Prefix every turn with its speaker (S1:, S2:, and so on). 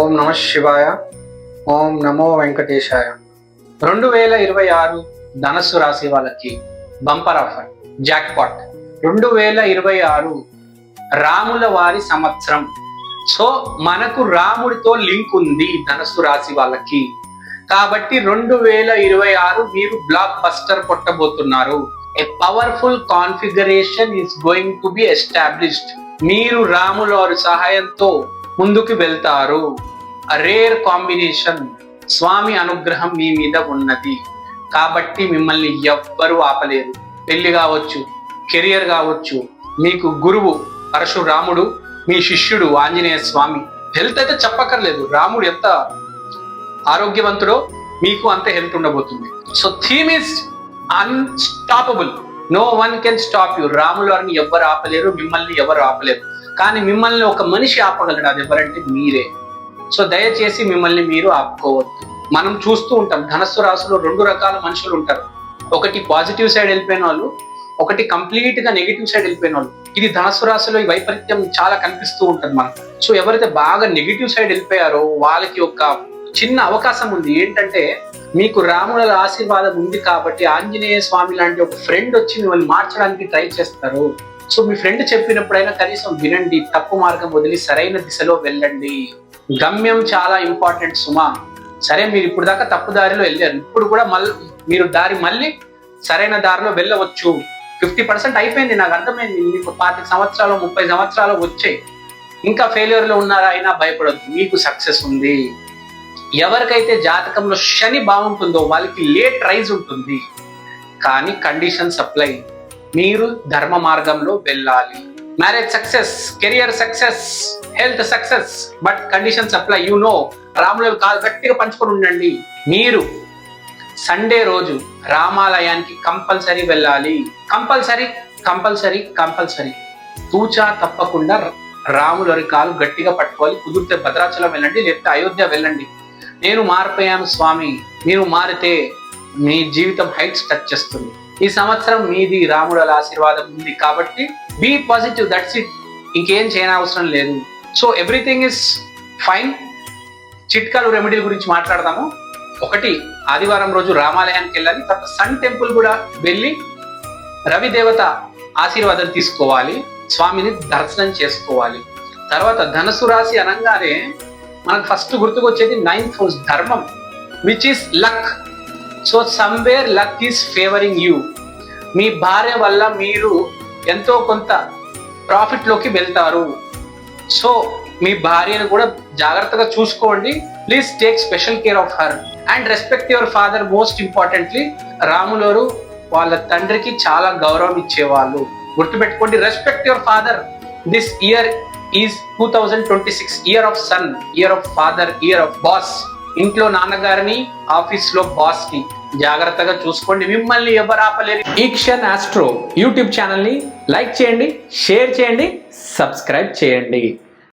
S1: ఓం నమ శివాయ. ఓం నమో వెంకటేశాయ. 2026 ధనస్సు రాశి వాళ్ళకి బంపర్ ఆఫర్, జాక్పాట్. 2026 రాముల వారి సంవత్సరం. సో మనకు రాముడితో లింక్ ఉంది ధనస్సు రాశి వాళ్ళకి. కాబట్టి 2026 మీరు బ్లాక్ బస్టర్ కొట్టబోతున్నారు. A powerful configuration is going to be established. మీరు రాముల వారి సహాయంతో ముందుకు వెళ్తారు. Rare combination. స్వామి అనుగ్రహం మీ మీద ఉన్నది కాబట్టి మిమ్మల్ని ఎవ్వరూ ఆపలేరు. పెళ్లి కావచ్చు, కెరియర్ కావచ్చు, మీకు గురువు పరశురాముడు, మీ శిష్యుడు ఆంజనేయ స్వామి. హెల్త్ అయితే చెప్పక్కర్లేదు, రాముడు ఎంత ఆరోగ్యవంతుడో మీకు అంత హెల్త్ ఉండబోతుంది. So theme is unstoppable. No one can stop you. రాముల వారిని ఎవరు ఆపలేరు, మిమ్మల్ని ఎవరు ఆపలేరు. కానీ మిమ్మల్ని ఒక మనిషి ఆపగలడు, అది ఎవరంటే మీరే. సో దయచేసి మిమ్మల్ని మీరు ఆపుకోవద్దు. మనం చూస్తూ ఉంటాం ధనస్సు రాశిలో 2 రకాల మనుషులు ఉంటారు. ఒకటి పాజిటివ్ సైడ్ వెళ్ళిపోయిన వాళ్ళు, ఒకటి కంప్లీట్ గా నెగిటివ్ సైడ్ వెళ్ళిపోయిన వాళ్ళు. ఇది ధనస్సు రాశిలో ఈ వైపరీత్యం చాలా కనిపిస్తూ ఉంటుంది మనకు. సో ఎవరైతే బాగా నెగిటివ్ సైడ్ వెళ్ళిపోయారో వాళ్ళకి ఒక చిన్న అవకాశం ఉంది. ఏంటంటే మీకు రాముల ఆశీర్వాదం ఉంది కాబట్టి ఆంజనేయ స్వామి లాంటి ఒక ఫ్రెండ్ వచ్చి మిమ్మల్ని మార్చడానికి ట్రై చేస్తారు. సో మీ ఫ్రెండ్ చెప్పినప్పుడైనా కనీసం వినండి, తప్పు మార్గం వదిలి సరైన దిశలో వెళ్ళండి. గమ్యం చాలా ఇంపార్టెంట్ సుమా. సరే మీరు ఇప్పుడు దాకా తప్పు దారిలో వెళ్ళారు, ఇప్పుడు కూడా మీరు మళ్ళీ సరైన దారిలో వెళ్ళవచ్చు. 50% అయిపోయింది. నాకు అర్థమైంది. మీకు 25 సంవత్సరాలు 30 సంవత్సరాలు వచ్చాయి, ఇంకా ఫెయిల్యూర్ లో ఉన్నారా అయినా భయపడద్దు, మీకు సక్సెస్ ఉంది. ఎవరికైతే జాతకంలో శని బాగుంటుందో వాళ్ళకి లేట్ రైజ్ ఉంటుంది, కానీ కండిషన్ సప్లై. మీరు ధర్మ మార్గంలో వెళ్ళాలి. Marriage success, career success, health success, but condition supply. You know, Ramulu కాలు గట్టిగా పంచుకొని ఉండండి. మీరు సండే రోజు రామాలయానికి కంపల్సరీ వెళ్ళాలి. Compulsory compulsory compulsory. తూచా తప్పకుండా రాములరి కాలు గట్టిగా పట్టుకోవాలి. కుదిరితే భద్రాచలం వెళ్ళండి, లేకపోతే అయోధ్య వెళ్ళండి. నేను మారిపోయాను స్వామి, మీరు మారితే మీ జీవితం హైట్స్ టచ్ చేస్తుంది. ఈ సంవత్సరం మీది రాముల ఆశీర్వాదం ఉంది కాబట్టి బీ పాజిటివ్, దట్స్ ఇట్. ఇంకేం చేయనవసరం లేదు. So everything is fine. చిట్కాలు రెమెడీల గురించి మాట్లాడదాము. ఒకటి, ఆదివారం రోజు రామాలయానికి వెళ్ళాలి. తర్వాత సన్ టెంపుల్ కూడా వెళ్ళి రవి దేవత ఆశీర్వాదం తీసుకోవాలి, స్వామిని దర్శనం చేసుకోవాలి. తర్వాత ధనుసు రాశి అనగానే మనకు ఫస్ట్ గుర్తుకొచ్చేది 9th హౌస్, ధర్మం, which is luck. So somewhere luck is favouring you. మీ భార్య వల్ల మీరు ఎంతో కొంత ప్రాఫిట్ లోకి వెళ్తారు. సో మీ భార్యను కూడా జాగ్రత్తగా చూసుకోండి. Please take special care of her and respect your father. Most importantly, రాములవారు వాళ్ళ తండ్రికి చాలా గౌరవం ఇచ్చేవాళ్ళు. గుర్తుపెట్టుకోండి, respect your father. This year is 2026, year of sun, year of father, year of boss. ఇంట్లో నాన్నగారిని, ఆఫీస్ లో బాస్ ని జాగ్రత్తగా చూసుకోండి. మిమ్మల్ని ఎవరు ఆపలేరు. ఈక్షన్ ఆస్ట్రో యూట్యూబ్ ఛానల్ ని లైక్ చేయండి, షేర్ చేయండి, సబ్స్క్రైబ్ చేయండి.